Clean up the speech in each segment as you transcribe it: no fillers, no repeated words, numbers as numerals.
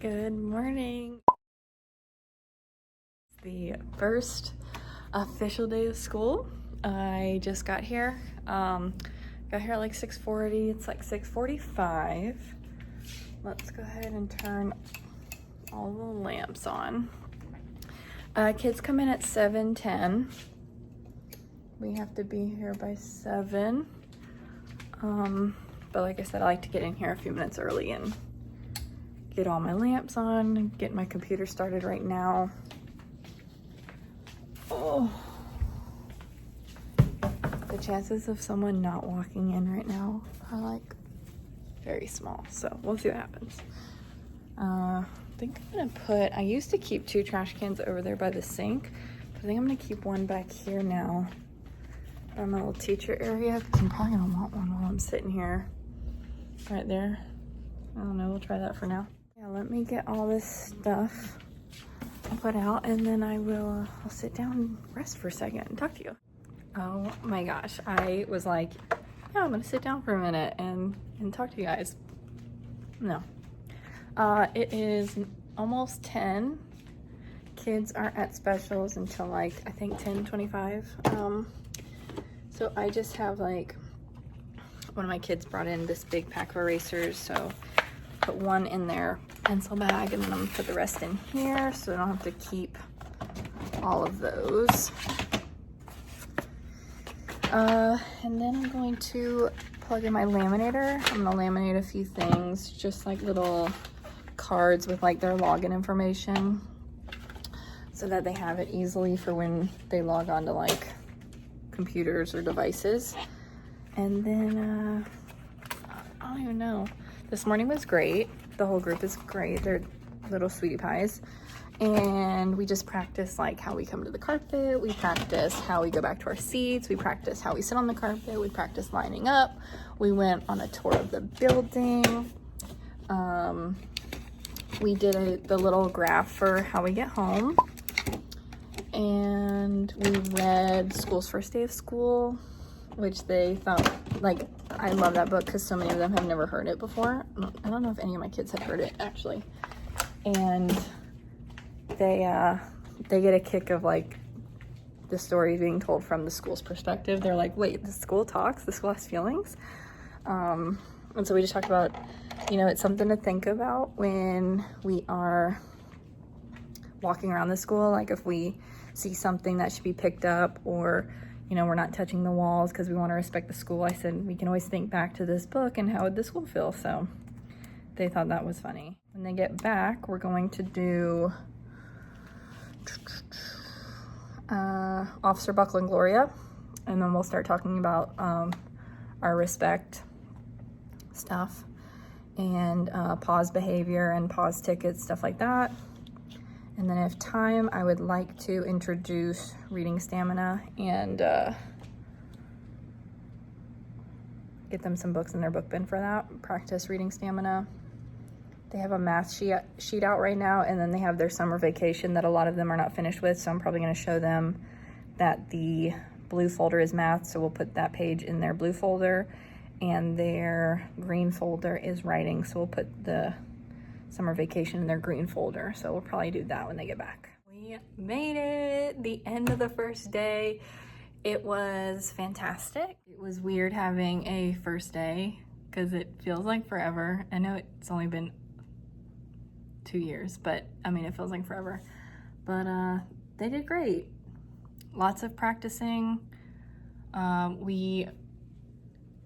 Good morning. It's the first official day of school. I just got here. Got here at like 6:40. It's like 6:45. Let's go ahead and turn all the lamps on. Kids come in at 7:10. We have to be here by 7. But like I said, I like to get in here a few minutes early and get all my lamps on and get my computer started right now. Oh, the chances of someone not walking in right now are like very small, so we'll see what happens. I think I'm gonna I used to keep 2 trash cans over there by the sink, but I think I'm gonna keep one back here now by my little teacher area, because I'm probably gonna want one while I'm sitting here right there. I don't know, we'll try that for now. Yeah, let me get all this stuff put out, and then I'll sit down and rest for a second and talk to you. Oh my gosh, I was like, yeah, I'm gonna sit down for a minute and talk to you guys. No. It is almost 10. Kids aren't at specials until like, I think 10:25. So I just have like, one of my kids brought in this big pack of erasers, so put one in their pencil bag, and then I'm gonna put the rest in here so I don't have to keep all of those. And then I'm going to plug in my laminator. I'm gonna laminate a few things, just like little cards with like their login information, so that they have it easily for when they log on to like computers or devices. And then I don't even know. This morning was great. The whole group is great. They're little sweetie pies. And we just practiced like how we come to the carpet. We practiced how we go back to our seats. We practiced how we sit on the carpet. We practiced lining up. We went on a tour of the building. We did the little graph for how we get home. And we read School's First Day of School, which they thought, like, I love that book because so many of them have never heard it before. I don't know if any of my kids had heard it, actually. And they get a kick of, like, the story being told from the school's perspective. They're like, wait, the school talks? The school has feelings? And so we just talked about, you know, it's something to think about when we are walking around the school. Like, if we see something that should be picked up, or you know, we're not touching the walls because we want to respect the school. I said, we can always think back to this book and how would the school feel? So they thought that was funny. When they get back, we're going to do Officer Buckle and Gloria. And then we'll start talking about our respect stuff and pause behavior and pause tickets, stuff like that. And then if time, I would like to introduce reading stamina and get them some books in their book bin for that. Practice reading stamina. They have a math sheet out right now, and then they have their summer vacation that a lot of them are not finished with, so I'm probably going to show them that the blue folder is math, so we'll put that page in their blue folder, and their green folder is writing, so we'll put the summer vacation in their green folder. So we'll probably do that when they get back. We made it, the end of the first day. It was fantastic. It was weird having a first day because it feels like forever. I know it's only been 2 years, but I mean, it feels like forever. But they did great. Lots of practicing.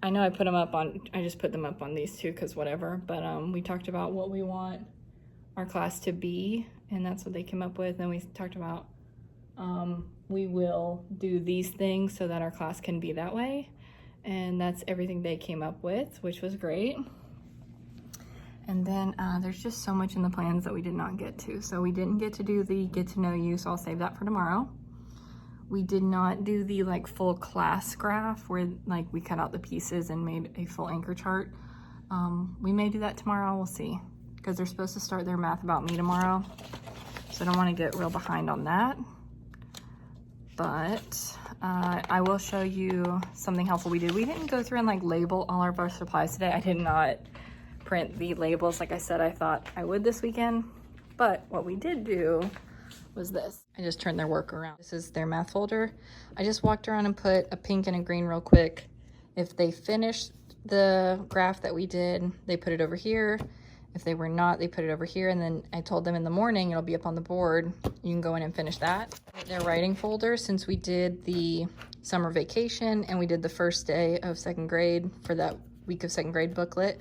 I know I put them up on, I just put them up on these two because whatever, but we talked about what we want our class to be, and that's what they came up with. And we talked about we will do these things so that our class can be that way, and that's everything they came up with, which was great. And then there's just so much in the plans that we did not get to. So we didn't get to do the get to know you, so I'll save that for tomorrow. We did not do the like full class graph where like we cut out the pieces and made a full anchor chart. We may do that tomorrow, we'll see. Because they're supposed to start their Math About Me tomorrow. So I don't want to get real behind on that. But I will show you something helpful we did. We didn't go through and like label all of our supplies today. I did not print the labels like I said I thought I would this weekend. But what we did do was this. I just turned their work around. This is their math folder. I just walked around and put a pink and a green real quick. If they finished the graph that we did, they put it over here. If they were not, they put it over here. And then I told them in the morning, it'll be up on the board. You can go in and finish that. Their writing folder, since we did the summer vacation and we did the first day of second grade for that week of second grade booklet,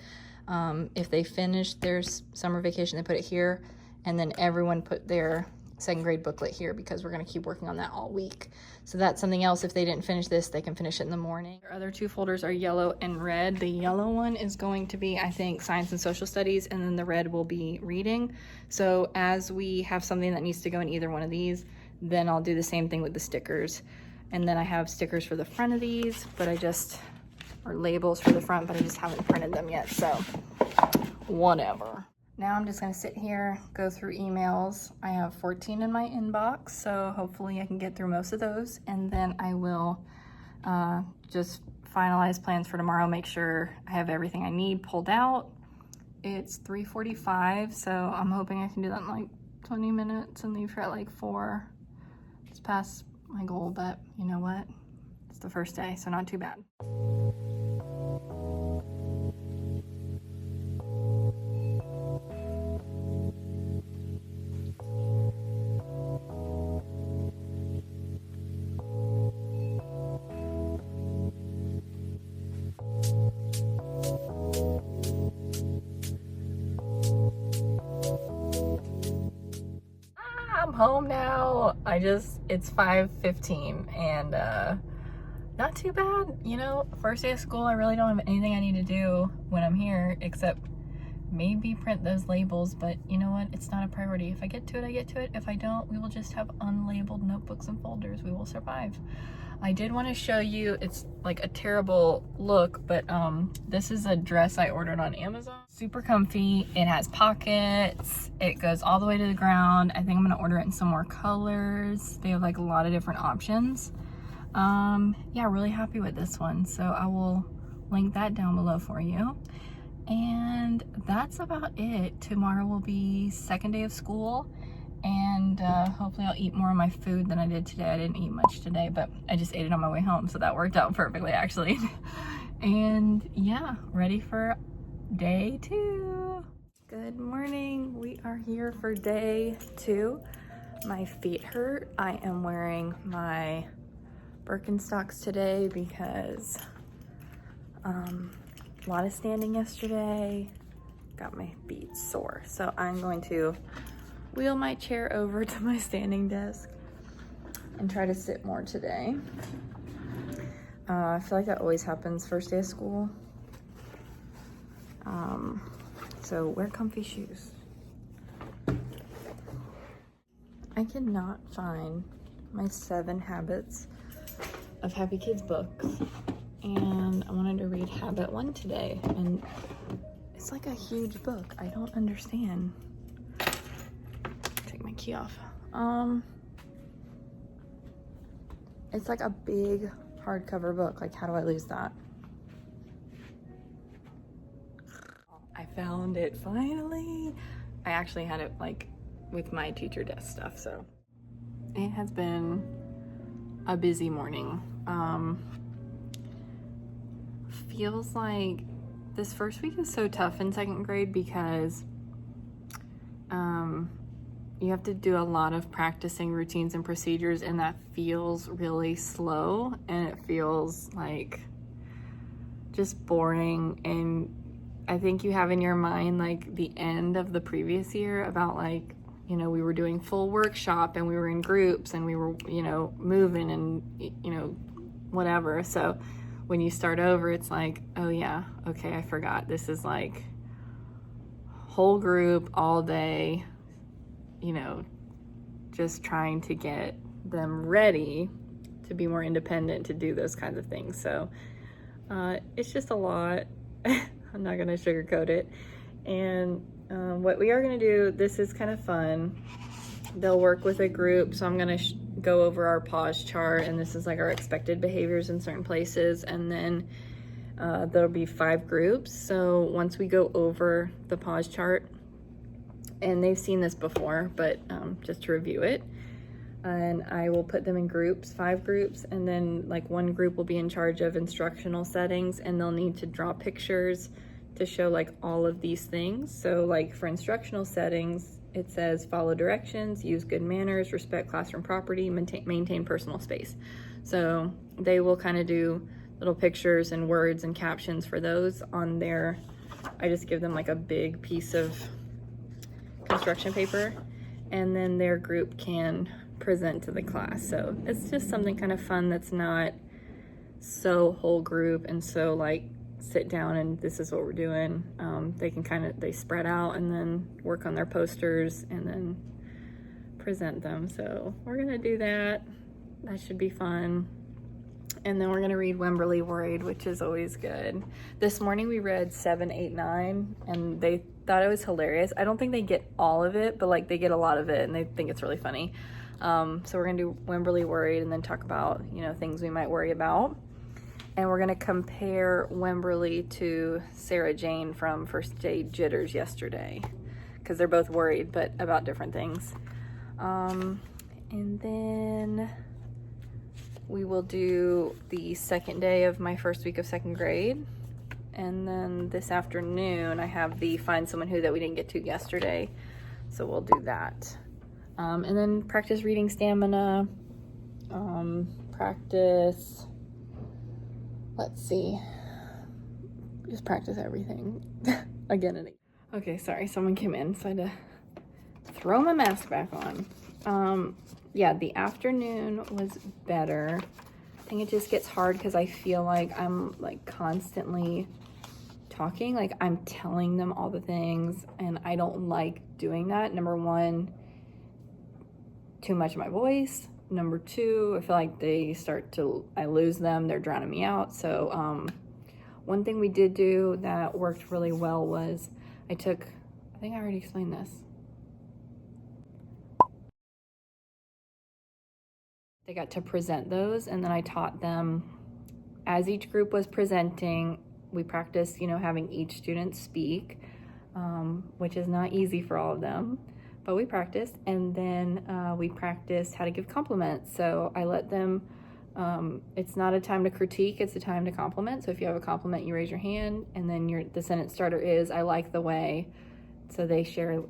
if they finished their summer vacation, they put it here. And then everyone put their second grade booklet here because we're going to keep working on that all week. So that's something else. If they didn't finish this, they can finish it in the morning. Our other two folders are yellow and red. The yellow one is going to be, I think, science and social studies, and then the red will be reading. So as we have something that needs to go in either one of these, then I'll do the same thing with the stickers. And then I have stickers for the front of these, but or labels for the front, but I just haven't printed them yet, so whatever. Now I'm just gonna sit here, go through emails. I have 14 in my inbox, so hopefully I can get through most of those. And then I will just finalize plans for tomorrow, make sure I have everything I need pulled out. It's 3:45, so I'm hoping I can do that in like 20 minutes and leave here at like 4. It's past my goal, but you know what? It's the first day, so not too bad. I'm home now. It's 5:15 and not too bad, you know. First day of school, I really don't have anything I need to do when I'm here except maybe print those labels, but you know what, it's not a priority. If I get to it, I get to it. If I don't, we will just have unlabeled notebooks and folders. We will survive. I did want to show you, it's like a terrible look, but this is a dress I ordered on Amazon. Super comfy. It has pockets. It goes all the way to the ground. I think I'm gonna order it in some more colors. They have like a lot of different options. Yeah, really happy with this one. So I will link that down below for you. And that's about it. Tomorrow will be second day of school, and hopefully I'll eat more of my food than I did today. I didn't eat much today, but I just ate it on my way home, so that worked out perfectly actually. And yeah, ready for day 2. Good morning. We are here for day 2. My feet hurt. I am wearing my Birkenstocks today because a lot of standing yesterday, got my feet sore. So I'm going to wheel my chair over to my standing desk and try to sit more today. I feel like that always happens first day of school. So wear comfy shoes. I cannot find my 7 Habits of Happy Kids books. And I wanted to read Habit 1 today, and it's like a huge book. I don't understand. Take my key off. It's like a big hardcover book. Like, how do I lose that? I found it finally. I actually had it like with my teacher desk stuff, so it has been a busy morning. Feels like this first week is so tough in second grade because you have to do a lot of practicing routines and procedures, and that feels really slow, and it feels like just boring. And I think you have in your mind like the end of the previous year about like, you know, we were doing full workshop and we were in groups and we were, you know, moving and, you know, whatever. So when you start over, it's like, oh yeah, okay, I forgot. This is like whole group all day, you know, just trying to get them ready to be more independent to do those kinds of things. So it's just a lot. I'm not gonna sugarcoat it. And what we are gonna do, this is kind of fun. They'll work with a group, so I'm gonna go over our pause chart, and this is like our expected behaviors in certain places, and then There'll be 5 groups. So once we go over the pause chart, and they've seen this before, but just to review it, and I will put them in groups, 5 groups, and then like one group will be in charge of instructional settings, and they'll need to draw pictures to show like all of these things. So like for instructional settings, it says follow directions, use good manners, respect classroom property, maintain personal space. So they will kind of do little pictures and words and captions for those on their, I just give them like a big piece of construction paper, and then their group can present to the class. So it's just something kind of fun that's not so whole group and so like sit down and this is what we're doing. They can kind of, they spread out and then work on their posters and then present them. So we're gonna do that. That should be fun. And then we're gonna read Wimberly Worried, which is always good. This morning we read 7, 8, 9, and they thought it was hilarious. I don't think they get all of it, but like they get a lot of it and they think it's really funny. So we're gonna do Wimberly Worried and then talk about, you know, things we might worry about. And we're gonna compare Wimberly to Sarah Jane from First Day Jitters yesterday, because they're both worried, but about different things. And then we will do the second day of my first week of second grade. And then this afternoon, I have the Find Someone Who that we didn't get to yesterday. So we'll do that. And then practice reading stamina, practice, let's see, just practice everything again and again. Okay, sorry, someone came in, so I had to throw my mask back on. Yeah, the afternoon was better. I think it just gets hard because I feel like I'm like constantly talking, like I'm telling them all the things, and I don't like doing that. Number one, too much of my voice. Number two, I feel like I lose them, they're drowning me out. So one thing we did do that worked really well was I think I already explained this. They got to present those, and then I taught them as each group was presenting. We practiced, you know, having each student speak, which is not easy for all of them, but we practiced. And then we practiced how to give compliments. So I let them, it's not a time to critique, it's a time to compliment. So if you have a compliment, you raise your hand, and then the sentence starter is, I like the way. So they share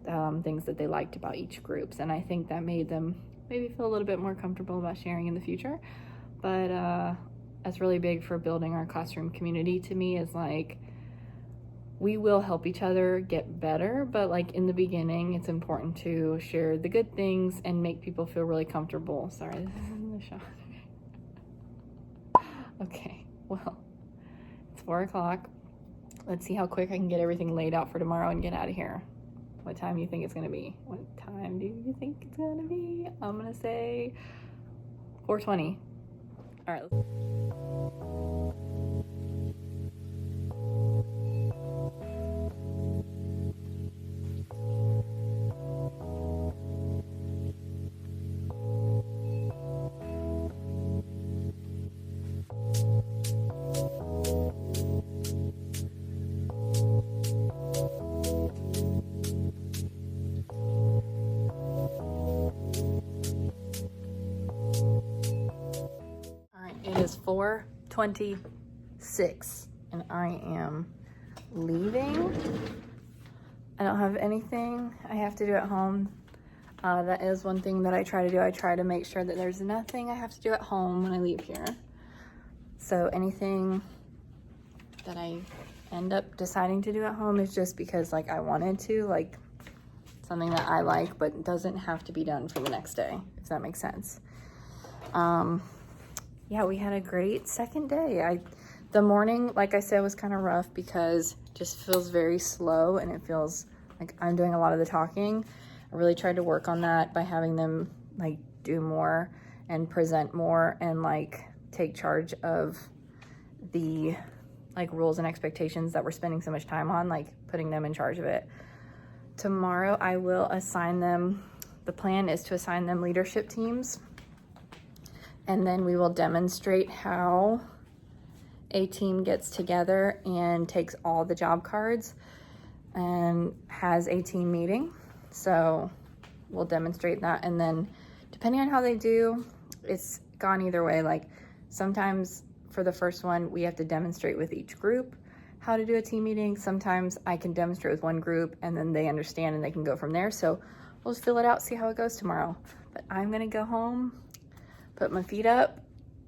things that they liked about each group. And I think that made them maybe feel a little bit more comfortable about sharing in the future. But that's really big for building our classroom community to me, is like, we will help each other get better, but like in the beginning, it's important to share the good things and make people feel really comfortable. Sorry, this isn't the shot. Okay, well, it's 4 o'clock. Let's see how quick I can get everything laid out for tomorrow and get out of here. What time do you think it's gonna be? What time do you think it's gonna be? I'm gonna say 4:20. All right. It is 4:26 and I am leaving. I don't have anything I have to do at home. That is one thing that I try to do. I try to make sure that there's nothing I have to do at home when I leave here. So anything that I end up deciding to do at home is just because like I wanted to, like something that I like, but doesn't have to be done for the next day, if that makes sense. Yeah, we had a great second day. The morning, like I said, was kind of rough because it just feels very slow and it feels like I'm doing a lot of the talking. I really tried to work on that by having them like do more and present more and like take charge of the like rules and expectations that we're spending so much time on, like putting them in charge of it. Tomorrow I will assign them, the plan is to assign them leadership teams. And then we will demonstrate how a team gets together and takes all the job cards and has a team meeting. So we'll demonstrate that, and then depending on how they do, it's gone either way. Like sometimes for the first one, we have to demonstrate with each group how to do a team meeting. Sometimes I can demonstrate with one group and then they understand and they can go from there. So we'll just fill it out, see how it goes tomorrow. But I'm gonna go home, put my feet up,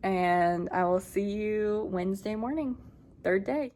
and I will see you Wednesday morning, third day.